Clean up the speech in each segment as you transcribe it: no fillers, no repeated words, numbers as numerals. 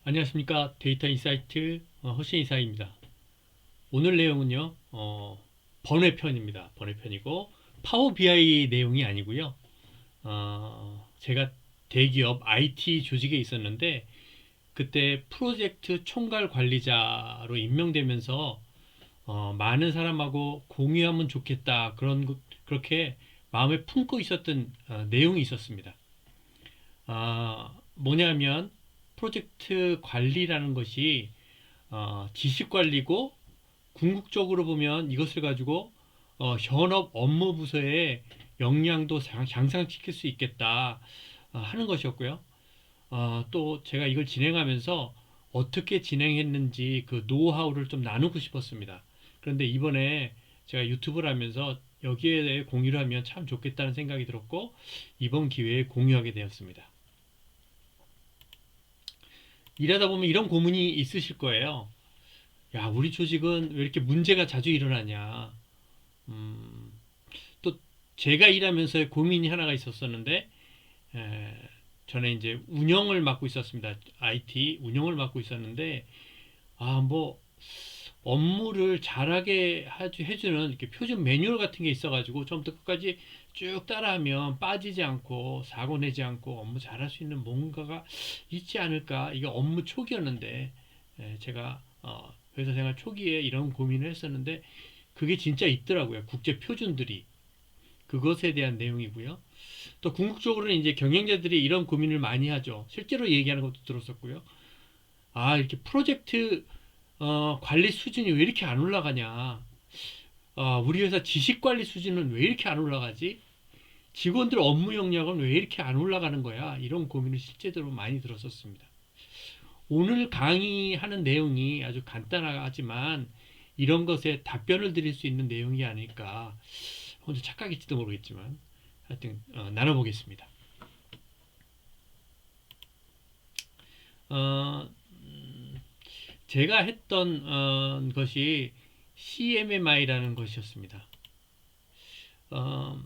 안녕하십니까. 데이터 인사이트 허신 이사입니다. 오늘 내용은요, 번외편입니다. 번외편이고, 파워 BI 내용이 아니고요. 제가 대기업 IT 조직에 있었는데, 그때 프로젝트 총괄 관리자로 임명되면서, 많은 사람하고 공유하면 좋겠다. 그렇게 마음에 품고 있었던 내용이 있었습니다. 뭐냐면, 프로젝트 관리라는 것이 지식 관리고 궁극적으로 보면 이것을 가지고 현업 업무 부서의 역량도 향상시킬 수 있겠다 하는 것이었고요. 또 제가 이걸 진행하면서 어떻게 진행했는지 그 노하우를 좀 나누고 싶었습니다. 그런데 이번에 제가 유튜브를 하면서 여기에 대해 공유를 하면 참 좋겠다는 생각이 들었고 이번 기회에 공유하게 되었습니다. 일하다 보면 이런 고민이 있으실 거예요. 야, 우리 조직은 왜 이렇게 문제가 자주 일어나냐. 음, 또 제가 일하면서 고민이 하나가 있었었는데, 에, 전에 이제 운영을 맡고 있었습니다. IT 운영을 맡고 있었는데, 뭐, 업무를 잘하게 해주는 이렇게 표준 매뉴얼 같은 게 있어가지고, 처음부터 끝까지 쭉 따라하면 빠지지 않고, 사고 내지 않고, 업무 잘할 수 있는 뭔가가 있지 않을까. 이게 업무 초기였는데, 제가, 회사 생활 초기에 이런 고민을 했었는데, 그게 진짜 있더라고요. 국제 표준들이. 그것에 대한 내용이고요. 또 궁극적으로는 이제 경영자들이 이런 고민을 많이 하죠. 실제로 얘기하는 것도 들었었고요. 이렇게 프로젝트 관리 수준이 왜 이렇게 안 올라가냐. 우리 회사 지식 관리 수준은 왜 이렇게 안 올라가지? 직원들 업무 역량은 왜 이렇게 안 올라가는 거야? 이런 고민을 실제로 많이 들었었습니다. 오늘 강의하는 내용이 아주 간단하지만 이런 것에 답변을 드릴 수 있는 내용이 아닐까. 혼자 착각일지도 모르겠지만 하여튼 나눠보겠습니다. 어, 제가 했던 것이 CMMI라는 것이었습니다. 어,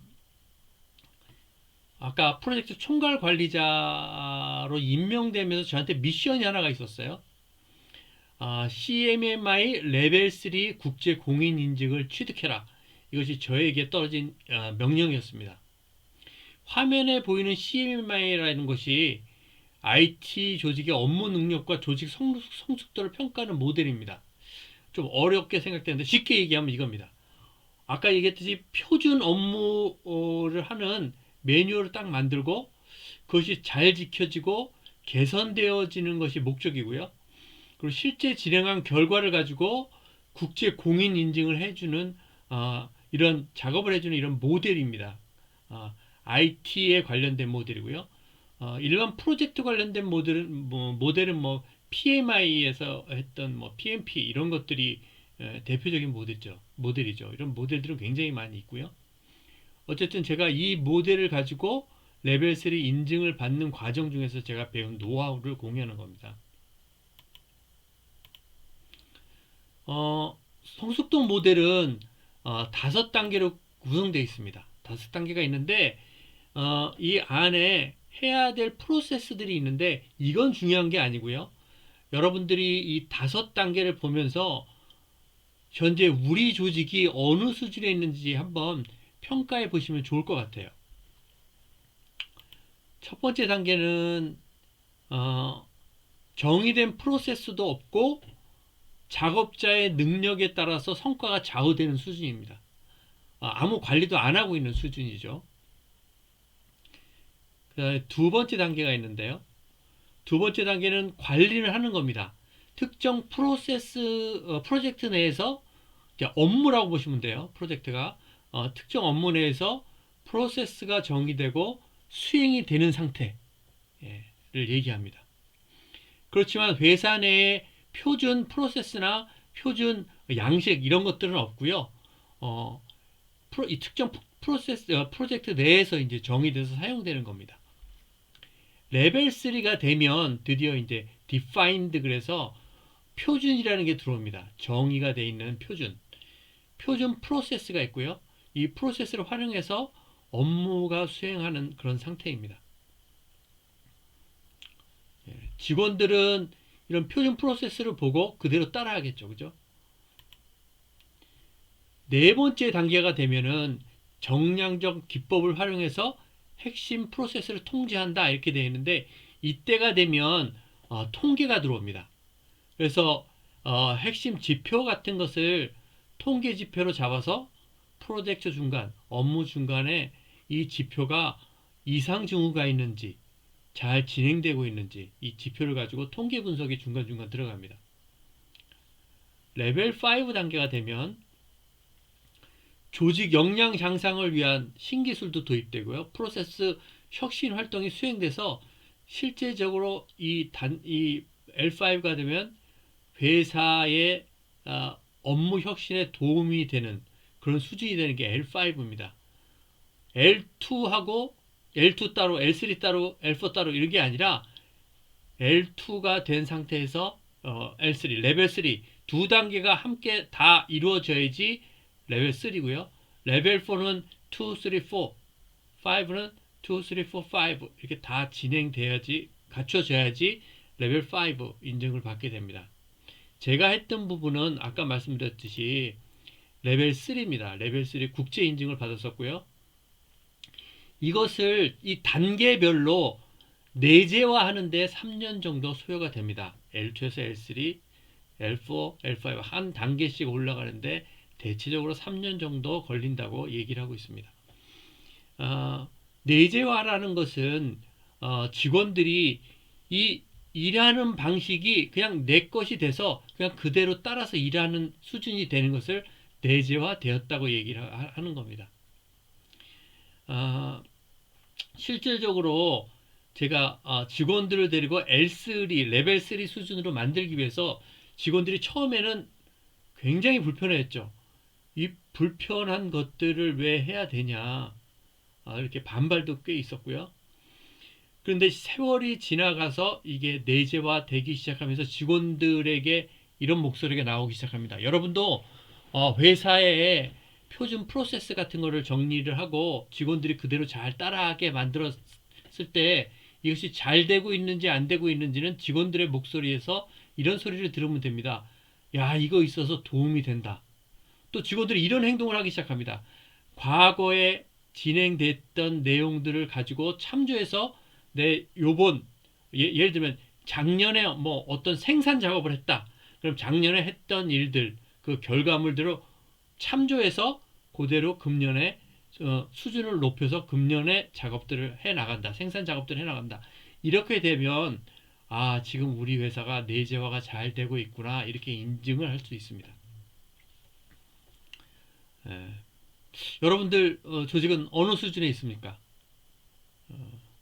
아까 프로젝트 총괄 관리자로 임명되면서 저한테 미션이 하나가 있었어요. CMMI 레벨 3 국제 공인 인증을 취득해라. 이것이 저에게 떨어진 명령이었습니다. 화면에 보이는 CMMI라는 것이 IT 조직의 업무 능력과 조직 성숙도를 평가하는 모델입니다. 좀 어렵게 생각되는데 쉽게 얘기하면 이겁니다. 아까 얘기했듯이 표준 업무를 하는 매뉴얼을 딱 만들고 그것이 잘 지켜지고 개선되어지는 것이 목적이고요. 그리고 실제 진행한 결과를 가지고 국제 공인 인증을 해주는 이런 작업을 해주는 이런 모델입니다. IT에 관련된 모델이고요. 일반 프로젝트 관련된 모델은 PMI에서 했던 PMP 이런 것들이 대표적인 모델이죠. 이런 모델들은 굉장히 많이 있고요. 어쨌든 제가 이 모델을 가지고 레벨 3 인증을 받는 과정 중에서 제가 배운 노하우를 공유하는 겁니다. 성숙도 모델은 5단계로 구성되어 있습니다. 5단계가 있는데 이 안에 해야 될 프로세스들이 있는데 이건 중요한 게 아니고요. 여러분들이 이 5단계를 보면서 현재 우리 조직이 어느 수준에 있는지 한번 평가해 보시면 좋을 것 같아요. 첫 번째 단계는 어, 정의된 프로세스도 없고 작업자의 능력에 따라서 성과가 좌우되는 수준입니다. 아무 관리도 안 하고 있는 수준이죠. 두 번째 단계가 있는데요. 두 번째 단계는 관리를 하는 겁니다. 특정 프로젝트 내에서 업무라고 보시면 돼요. 프로젝트가 특정 업무 내에서 프로세스가 정의되고 수행이 되는 상태를 얘기합니다. 그렇지만 회사 내에 표준 프로세스나 표준 양식 이런 것들은 없고요. 이 특정 프로젝트 내에서 이제 정의돼서 사용되는 겁니다. 레벨 3가 되면 드디어 이제 defined 그래서 표준이라는 게 들어옵니다. 정의가 되어 있는 표준 프로세스가 있고요. 이 프로세스를 활용해서 업무가 수행하는 그런 상태입니다. 직원들은 이런 표준 프로세스를 보고 그대로 따라하겠죠. 그죠? 네 번째 단계가 되면은 정량적 기법을 활용해서 핵심 프로세스를 통제한다 이렇게 되어 있는데 이때가 되면 통계가 들어옵니다. 그래서 핵심 지표 같은 것을 통계 지표로 잡아서 프로젝트 중간, 업무 중간에 이 지표가 이상 징후가 있는지 잘 진행되고 있는지 이 지표를 가지고 통계 분석이 중간중간 들어갑니다. 레벨 5 단계가 되면 조직 역량 향상을 위한 신기술도 도입되고요. 프로세스 혁신 활동이 수행돼서 실제적으로 이 L5가 되면 회사의 업무 혁신에 도움이 되는 그런 수준이 되는 게 L5입니다. L2하고 L2 따로, L3 따로, L4 따로 이런 게 아니라 L2가 된 상태에서 L3, 레벨 3 두 단계가 함께 다 이루어져야지 레벨 3고요. 레벨 4는 2, 3, 4, 5는 2, 3, 4, 5 이렇게 다 진행돼야지 갖춰져야지 레벨 5 인증을 받게 됩니다. 제가 했던 부분은 아까 말씀드렸듯이 레벨 3입니다. 레벨 3 국제 인증을 받았었고요. 이것을 이 단계별로 내재화하는데 3년 정도 소요가 됩니다. L2에서 L3, L4, L5 한 단계씩 올라가는데 대체적으로 3년 정도 걸린다고 얘기를 하고 있습니다. 내재화라는 것은 직원들이 이 일하는 방식이 그냥 내 것이 돼서 그냥 그대로 따라서 일하는 수준이 되는 것을 내재화 되었다고 얘기를 하는 겁니다. 실질적으로 제가 직원들을 데리고 L3, 레벨 3 수준으로 만들기 위해서 직원들이 처음에는 굉장히 불편해했죠. 이 불편한 것들을 왜 해야 되냐 이렇게 반발도 꽤 있었고요. 그런데 세월이 지나가서 이게 내재화 되기 시작하면서 직원들에게 이런 목소리가 나오기 시작합니다. 여러분도 회사에 표준 프로세스 같은 거를 정리를 하고 직원들이 그대로 잘 따라하게 만들었을 때 이것이 잘 되고 있는지 안 되고 있는지는 직원들의 목소리에서 이런 소리를 들으면 됩니다. 야, 이거 있어서 도움이 된다. 또 직원들이 이런 행동을 하기 시작합니다. 과거에 진행됐던 내용들을 가지고 참조해서 요번 예를 들면 작년에 뭐 어떤 생산 작업을 했다. 그럼 작년에 했던 일들 그 결과물들을 참조해서 그대로 금년에 수준을 높여서 금년에 작업들을 해 나간다. 생산 작업들을 해 나간다. 이렇게 되면 지금 우리 회사가 내재화가 잘 되고 있구나. 이렇게 인증을 할 수 있습니다. 여러분들 조직은 어느 수준에 있습니까?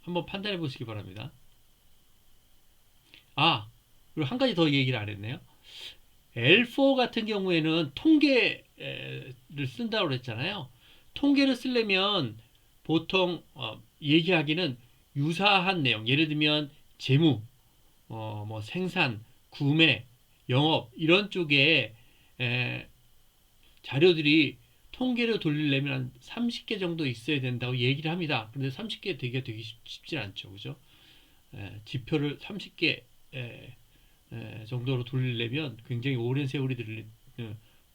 한번 판단해 보시기 바랍니다. 그리고 한 가지 더 얘기를 안 했네요. L4 같은 경우에는 통계를 쓴다고 그랬잖아요. 통계를 쓰려면 보통 얘기하기는 유사한 내용, 예를 들면 재무, 뭐 생산, 구매, 영업 이런 쪽에 자료들이 통계를 돌리려면 한 30개 정도 있어야 된다고 얘기를 합니다. 그런데 30개 되기 쉽지 않죠. 그죠? 지표를 30개 정도로 돌리려면 굉장히 오랜 세월이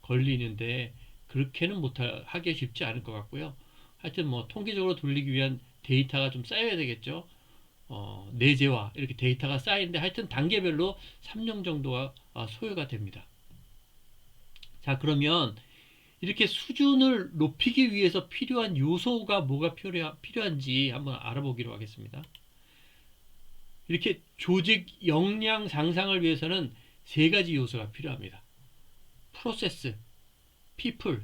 걸리는데 그렇게는 하기 쉽지 않을 것 같고요. 하여튼 뭐 통계적으로 돌리기 위한 데이터가 좀 쌓여야 되겠죠. 내재화 이렇게 데이터가 쌓이는데 하여튼 단계별로 3년 정도가 소요가 됩니다. 자, 그러면 이렇게 수준을 높이기 위해서 필요한 요소가 뭐가 필요한지 한번 알아보기로 하겠습니다. 이렇게 조직 역량 향상을 위해서는 세 가지 요소가 필요합니다. 프로세스, people,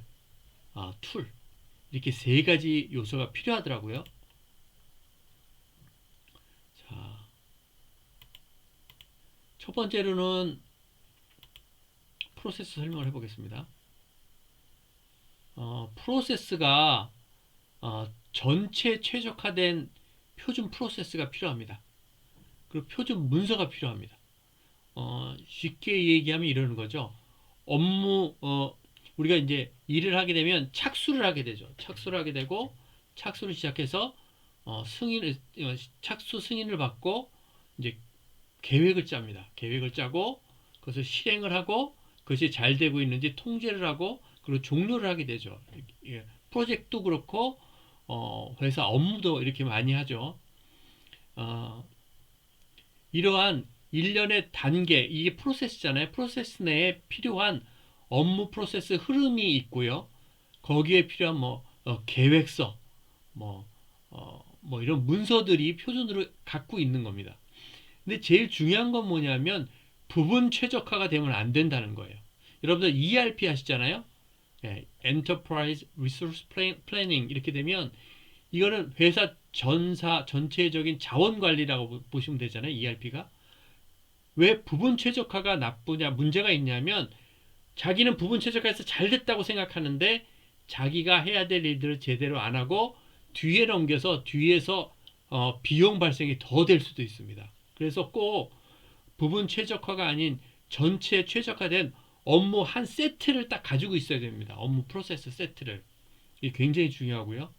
툴 이렇게 세 가지 요소가 필요하더라고요. 자, 첫 번째로는 프로세스 설명을 해보겠습니다. 프로세스가 전체 최적화된 표준 프로세스가 필요합니다. 그리고 표준 문서가 필요합니다. 쉽게 얘기하면 이러는 거죠. 업무 우리가 이제 일을 하게 되면 착수를 하게 되죠. 착수를 하게 되고 착수를 시작해서 착수 승인을 받고 이제 계획을 짭니다. 계획을 짜고 그것을 실행을 하고 그것이 잘 되고 있는지 통제를 하고 그리고 종료를 하게 되죠. 예, 프로젝트도 그렇고 회사 업무도 이렇게 많이 하죠. 어, 이러한 일련의 단계, 이게 프로세스잖아요. 프로세스 내에 필요한 업무 프로세스 흐름이 있고요. 거기에 필요한 계획서, 뭐 이런 문서들이 표준으로 갖고 있는 겁니다. 근데 제일 중요한 건 뭐냐면 부분 최적화가 되면 안 된다는 거예요. 여러분들 ERP 하시잖아요. 예, Enterprise Resource Planning 이렇게 되면 이거는 회사 전체적인 자원 관리라고 보시면 되잖아요. ERP가. 왜 부분 최적화가 나쁘냐, 문제가 있냐면 자기는 부분 최적화해서 잘 됐다고 생각하는데 자기가 해야 될 일들을 제대로 안 하고 뒤에 넘겨서 뒤에서 비용 발생이 더 될 수도 있습니다. 그래서 꼭 부분 최적화가 아닌 전체 최적화된 업무 한 세트를 딱 가지고 있어야 됩니다. 업무 프로세스 세트를. 이게 굉장히 중요하고요.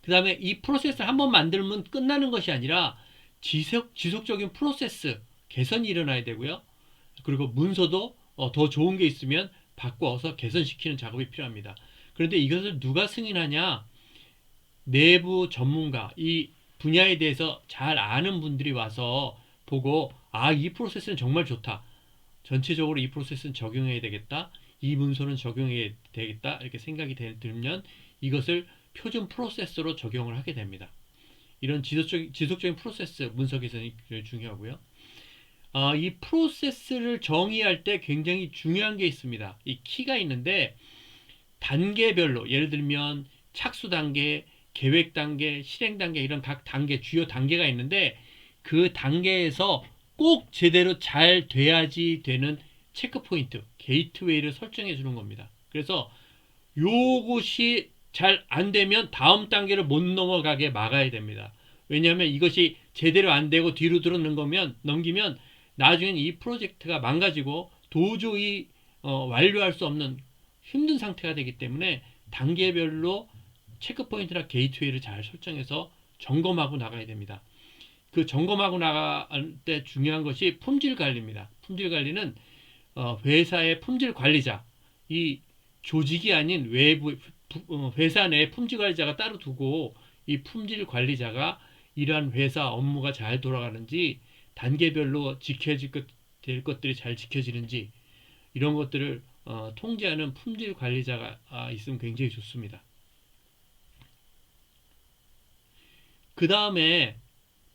그 다음에 이 프로세스를 한번 만들면 끝나는 것이 아니라 지속적인 프로세스 개선이 일어나야 되고요. 그리고 문서도 더 좋은 게 있으면 바꿔서 개선시키는 작업이 필요합니다. 그런데 이것을 누가 승인하냐? 내부 전문가, 이 분야에 대해서 잘 아는 분들이 와서 보고, 이 프로세스는 정말 좋다. 전체적으로 이 프로세스는 적용해야 되겠다. 이 문서는 적용해야 되겠다. 이렇게 생각이 들면 이것을 표준 프로세스로 적용을 하게 됩니다. 이런 지속적인 프로세스 문서 개선이 중요하고요. 이 프로세스를 정의할 때 굉장히 중요한 게 있습니다. 이 키가 있는데 단계별로 예를 들면 착수 단계, 계획 단계, 실행 단계 이런 각 단계, 주요 단계가 있는데 그 단계에서 꼭 제대로 잘 돼야지 되는 체크 포인트, 게이트웨이를 설정해 주는 겁니다. 그래서 요것이 잘 안 되면 다음 단계를 못 넘어가게 막아야 됩니다. 왜냐하면 이것이 제대로 안 되고 뒤로 들어는 거면 넘기면 나중엔 이 프로젝트가 망가지고 도저히 완료할 수 없는 힘든 상태가 되기 때문에 단계별로 체크포인트나 게이트웨이를 잘 설정해서 점검하고 나가야 됩니다. 그 점검하고 나갈 때 중요한 것이 품질 관리입니다. 품질 관리는 회사의 품질 관리자, 이 조직이 아닌 외부 회사 내 품질 관리자가 따로 두고 이 품질 관리자가 이러한 회사 업무가 잘 돌아가는지 단계별로 지켜질 될 것들이 잘 지켜지는지 이런 것들을 통제하는 품질 관리자가 있으면 굉장히 좋습니다. 그 다음에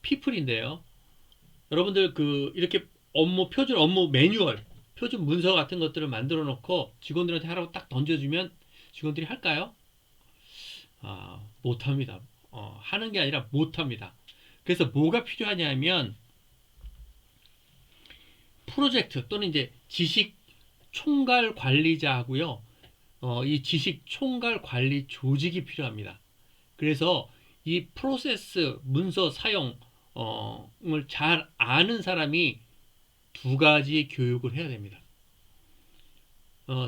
피플인데요. 여러분들 이렇게 표준 업무 매뉴얼, 표준 문서 같은 것들을 만들어 놓고 직원들한테 하라고 딱 던져주면 직원들이 할까요? 못합니다. 하는 게 아니라 못합니다. 그래서 뭐가 필요하냐면 프로젝트 또는 이제 지식 총괄 관리자하고요. 이 지식 총괄 관리 조직이 필요합니다. 그래서 이 프로세스 문서 사용을 잘 아는 사람이 두 가지 교육을 해야 됩니다.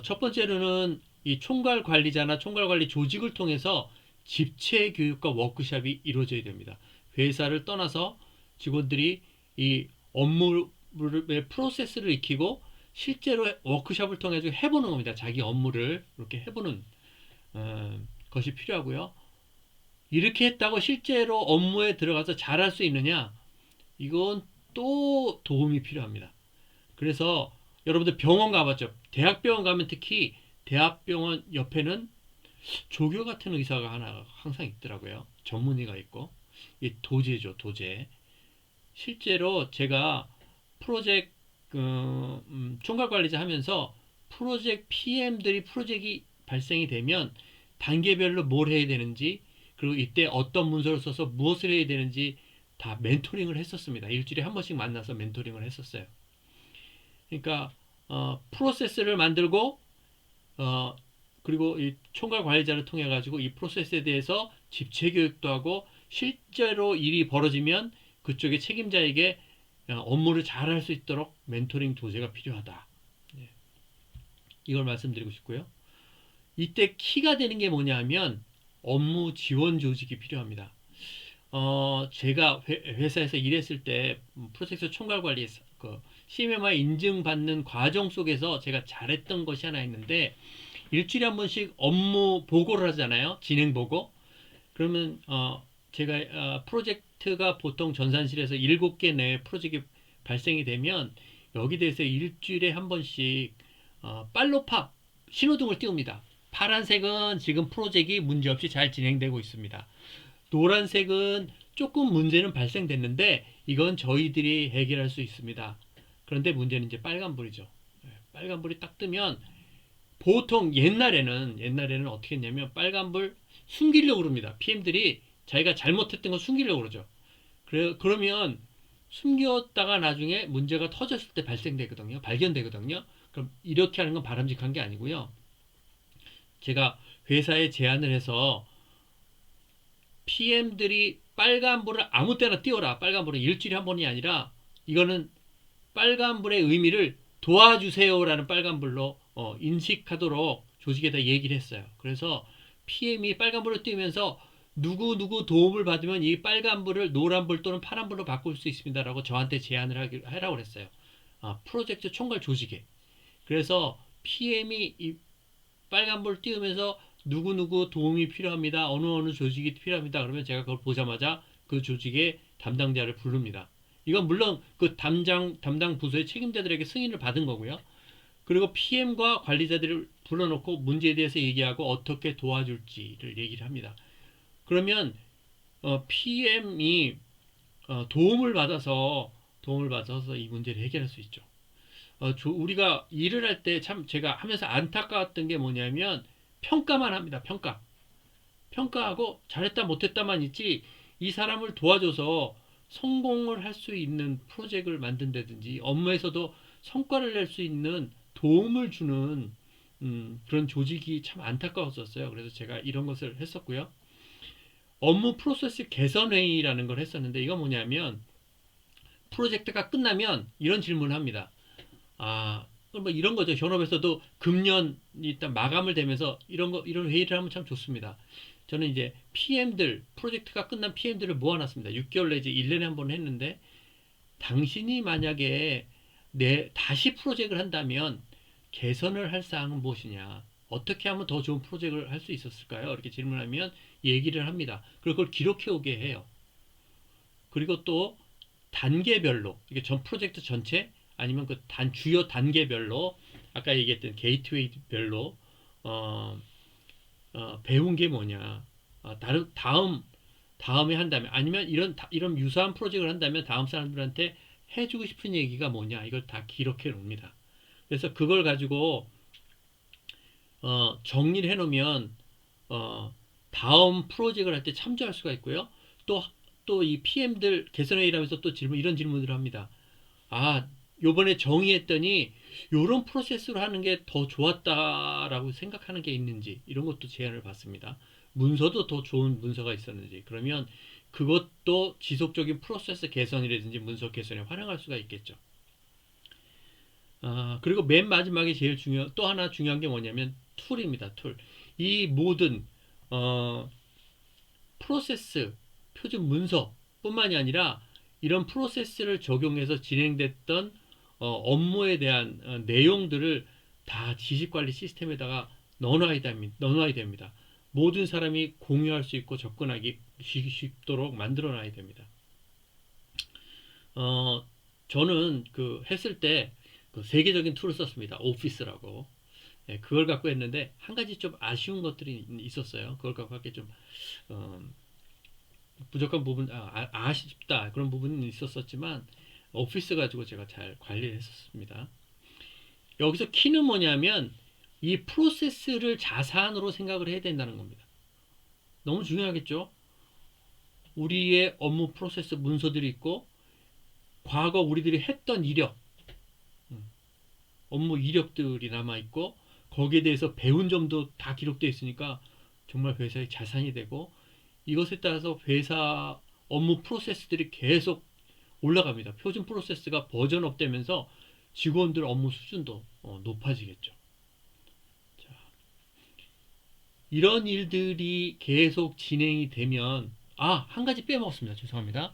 첫 번째로는 이 총괄 관리자나 총괄 관리 조직을 통해서 집체 교육과 워크숍이 이루어져야 됩니다. 회사를 떠나서 직원들이 이 업무의 프로세스를 익히고 실제로 워크숍을 통해 해보는 겁니다. 자기 업무를 이렇게 해보는 것이 필요하고요. 이렇게 했다고 실제로 업무에 들어가서 잘할 수 있느냐? 이건 또 도움이 필요합니다. 그래서 여러분들 병원 가봤죠? 대학병원 가면 특히 대학병원 옆에는 조교 같은 의사가 하나 항상 있더라고요. 전문의가 있고. 이 도제죠, 도제. 실제로 제가 프로젝트 총괄관리자 하면서 프로젝트 PM들이 프로젝트이 발생이 되면 단계별로 뭘 해야 되는지 그리고 이때 어떤 문서를 써서 무엇을 해야 되는지 다 멘토링을 했었습니다. 일주일에 한 번씩 만나서 멘토링을 했었어요. 그러니까 프로세스를 만들고 그리고 이 총괄 관리자를 통해 가지고 이 프로세스에 대해서 집체 교육도 하고 실제로 일이 벌어지면 그쪽의 책임자에게 업무를 잘 할 수 있도록 멘토링 도제가 필요하다. 예. 이걸 말씀드리고 싶고요. 이때 키가 되는 게 뭐냐 하면 업무 지원 조직이 필요합니다. 제가 회사에서 일했을 때 프로젝트 총괄 관리 그 CMMI 인증받는 과정 속에서 제가 잘했던 것이 하나 있는데 일주일에 한 번씩 업무 보고를 하잖아요. 진행 보고. 그러면 제가 프로젝트가 보통 전산실에서 7개 내에 프로젝트 발생이 되면 여기 대해서 일주일에 한 번씩 빨로팝 신호등을 띄웁니다. 파란색은 지금 프로젝트가 문제없이 잘 진행되고 있습니다. 노란색은 조금 문제는 발생됐는데 이건 저희들이 해결할 수 있습니다. 그런데 문제는 이제 빨간불이죠. 빨간불이 딱 뜨면 보통 옛날에는 어떻게 했냐면 빨간불 숨기려고 그럽니다. PM들이 자기가 잘못했던 거 숨기려고 그러죠. 그러면 숨겼다가 나중에 문제가 터졌을 때 발생되거든요. 발견되거든요. 그럼 이렇게 하는 건 바람직한 게 아니고요. 제가 회사에 제안을 해서 PM들이 빨간불을 아무 때나 띄워라. 빨간불은 일주일에 한 번이 아니라 이거는 빨간불의 의미를 도와주세요라는 빨간불로 인식하도록 조직에다 얘기를 했어요. 그래서 PM이 빨간불을 띄우면서 누구 도움을 받으면 이 빨간불을 노란불 또는 파란불로 바꿀 수 있습니다라고 저한테 제안을 하라고 그랬어요. 프로젝트 총괄 조직에. 그래서 PM이 이 빨간불 띄우면서 누구 도움이 필요합니다. 어느 조직이 필요합니다. 그러면 제가 그걸 보자마자 그 조직의 담당자를 부릅니다. 이건 물론 그 담당 부서의 책임자들에게 승인을 받은 거고요. 그리고 PM과 관리자들을 불러놓고 문제에 대해서 얘기하고 어떻게 도와줄지를 얘기를 합니다. 그러면 PM이 도움을 받아서 이 문제를 해결할 수 있죠. 우리가 일을 할 때 참 제가 하면서 안타까웠던 게 뭐냐면 평가만 합니다. 평가하고 잘했다 못했다만 있지 이 사람을 도와줘서 성공을 할 수 있는 프로젝트를 만든다든지 업무에서도 성과를 낼 수 있는 도움을 주는 그런 조직이 참 안타까웠었어요. 그래서 제가 이런 것을 했었고요. 업무 프로세스 개선 회의라는 걸 했었는데 이건 뭐냐면 프로젝트가 끝나면 이런 질문을 합니다. 뭐 이런 거죠. 현업에서도 금년이 일단 마감을 되면서 이런 회의를 하면 참 좋습니다. 저는 이제 프로젝트가 끝난 PM들을 모아놨습니다. 6개월 내지 1년에 한 번 했는데, 당신이 만약에 다시 프로젝트를 한다면 개선을 할 사항은 무엇이냐? 어떻게 하면 더 좋은 프로젝트를 할 수 있었을까요? 이렇게 질문하면 얘기를 합니다. 그리고 그걸 기록해 오게 해요. 그리고 또 단계별로, 이게 전 프로젝트 전체 아니면 그 주요 단계별로 아까 얘기했던 게이트웨이별로 어, 배운 게 뭐냐, 다음에 한다면 아니면 이런 유사한 프로젝트를 한다면 다음 사람들한테 해주고 싶은 얘기가 뭐냐 이걸 다 기록해 놓습니다. 그래서 그걸 가지고 정리를 해놓으면 다음 프로젝트를 할 때 참조할 수가 있고요. 또 이 PM들 개선회의라면서 또 이런 질문들을 합니다. 요번에 정의했더니 요런 프로세스로 하는 게 더 좋았다라고 생각하는 게 있는지 이런 것도 제안을 받습니다. 문서도 더 좋은 문서가 있었는지 그러면 그것도 지속적인 프로세스 개선이라든지 문서 개선에 활용할 수가 있겠죠. 그리고 맨 마지막에 또 하나 중요한 게 뭐냐면 툴입니다. 툴. 이 모든 프로세스, 표준 문서뿐만이 아니라 이런 프로세스를 적용해서 진행됐던 업무에 대한 내용들을 다 지식관리 시스템에다가 넣어놔야 됩니다. 모든 사람이 공유할 수 있고 접근하기 쉽도록 만들어 놔야 됩니다. 저는 했을 때 그 세계적인 툴을 썼습니다. 오피스라고. 예, 그걸 갖고 했는데 한 가지 좀 아쉬운 것들이 있었어요. 그걸 갖고 하기 좀 어, 부족한 부분, 아쉽다 그런 부분은 있었었지만 오피스 가지고 제가 잘 관리를 했었습니다. 여기서 키는 뭐냐면 이 프로세스를 자산으로 생각을 해야 된다는 겁니다. 너무 중요하겠죠? 우리의 업무 프로세스 문서들이 있고 과거 우리들이 했던 이력, 업무 이력들이 남아 있고 거기에 대해서 배운 점도 다 기록되어 있으니까 정말 회사의 자산이 되고 이것에 따라서 회사 업무 프로세스들이 계속 올라갑니다. 표준 프로세스가 버전업 되면서 직원들 업무 수준도 높아지겠죠. 자, 이런 일들이 계속 진행이 되면 한 가지 빼먹었습니다. 죄송합니다.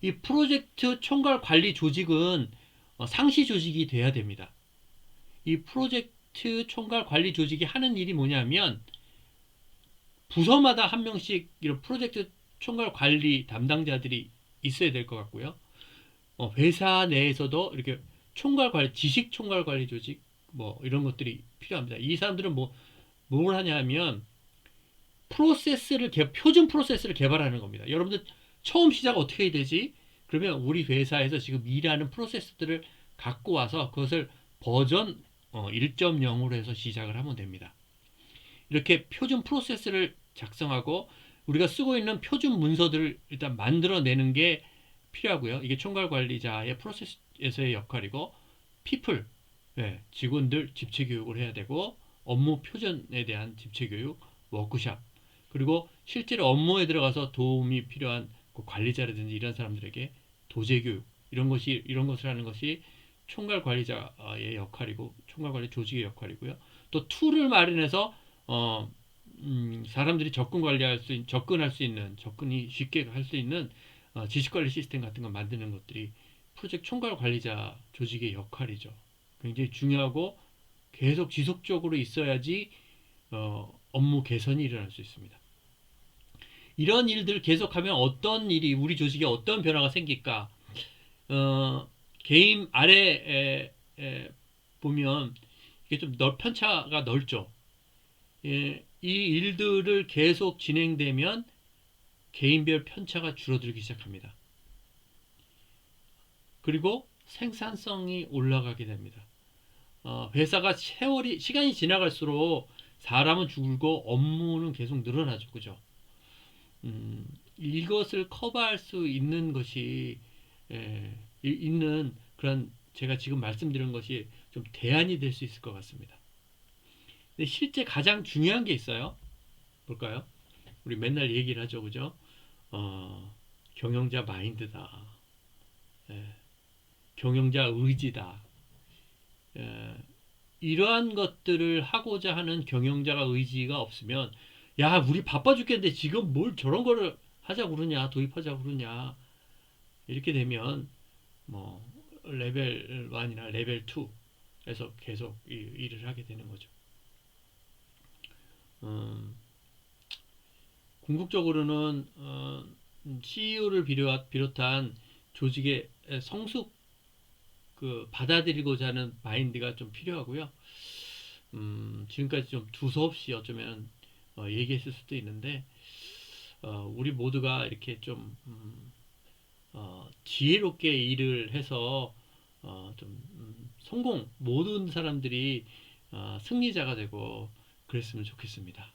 이 프로젝트 총괄 관리 조직은 상시 조직이 돼야 됩니다. 이 프로젝트 총괄 관리 조직이 하는 일이 뭐냐면 부서마다 한 명씩 이런 프로젝트 총괄 관리 담당자들이 있어야 될 것 같고요. 회사 내에서도 이렇게 총괄 관리, 지식 총괄 관리 조직 뭐 이런 것들이 필요합니다. 이 사람들은 뭘 하냐면 표준 프로세스를 개발하는 겁니다. 여러분들 처음 시작 어떻게 해야 되지? 그러면 우리 회사에서 지금 일하는 프로세스들을 갖고 와서 그것을 버전 1.0으로 해서 시작을 하면 됩니다. 이렇게 표준 프로세스를 작성하고 우리가 쓰고 있는 표준 문서들을 일단 만들어내는 게 필요하고요. 이게 총괄 관리자의 프로세스에서의 역할이고, people, 직원들 집체 교육을 해야 되고, 업무 표준에 대한 집체 교육, 워크샵, 그리고 실제로 업무에 들어가서 도움이 필요한 관리자라든지 이런 사람들에게 도제 교육, 이런 것을 하는 것이 총괄 관리자의 역할이고, 총괄 관리 조직의 역할이고요. 또 툴을 마련해서 사람들이 접근할 수 있는, 접근이 쉽게 할 수 있는 지식관리 시스템 같은 거 만드는 것들이 프로젝트 총괄 관리자 조직의 역할이죠. 굉장히 중요하고 계속 지속적으로 있어야지 업무 개선이 일어날 수 있습니다. 이런 일들을 계속하면 어떤 일이 우리 조직에 어떤 변화가 생길까? 개인 아래 보면 이게 좀 편차가 넓죠. 이 일들을 계속 진행되면 개인별 편차가 줄어들기 시작합니다. 그리고 생산성이 올라가게 됩니다. 회사가 시간이 지나갈수록 사람은 줄고 업무는 계속 늘어나죠. 그죠? 이것을 커버할 수 있는 것이, 있는 그런 제가 지금 말씀드린 것이 좀 대안이 될 수 있을 것 같습니다. 근데 실제 가장 중요한 게 있어요. 볼까요? 우리 맨날 얘기를 하죠. 그죠? 경영자 마인드다. 예, 경영자 의지다. 예, 이러한 것들을 하고자 하는 경영자가 의지가 없으면, 야, 우리 바빠 죽겠는데 지금 뭘 저런 거를 하자고 그러냐, 도입하자고 그러냐, 이렇게 되면, 뭐, 레벨 1이나 레벨 2에서 계속 일을 하게 되는 거죠. 궁극적으로는, CEO를 비롯한 조직의 성숙, 받아들이고자 하는 마인드가 좀 필요하고요. 지금까지 좀 두서없이 어쩌면 얘기했을 수도 있는데, 우리 모두가 이렇게 좀 지혜롭게 일을 해서 모든 사람들이 승리자가 되고 그랬으면 좋겠습니다.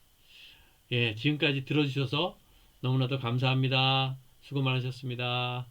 예, 지금까지 들어주셔서 너무나도 감사합니다. 수고 많으셨습니다.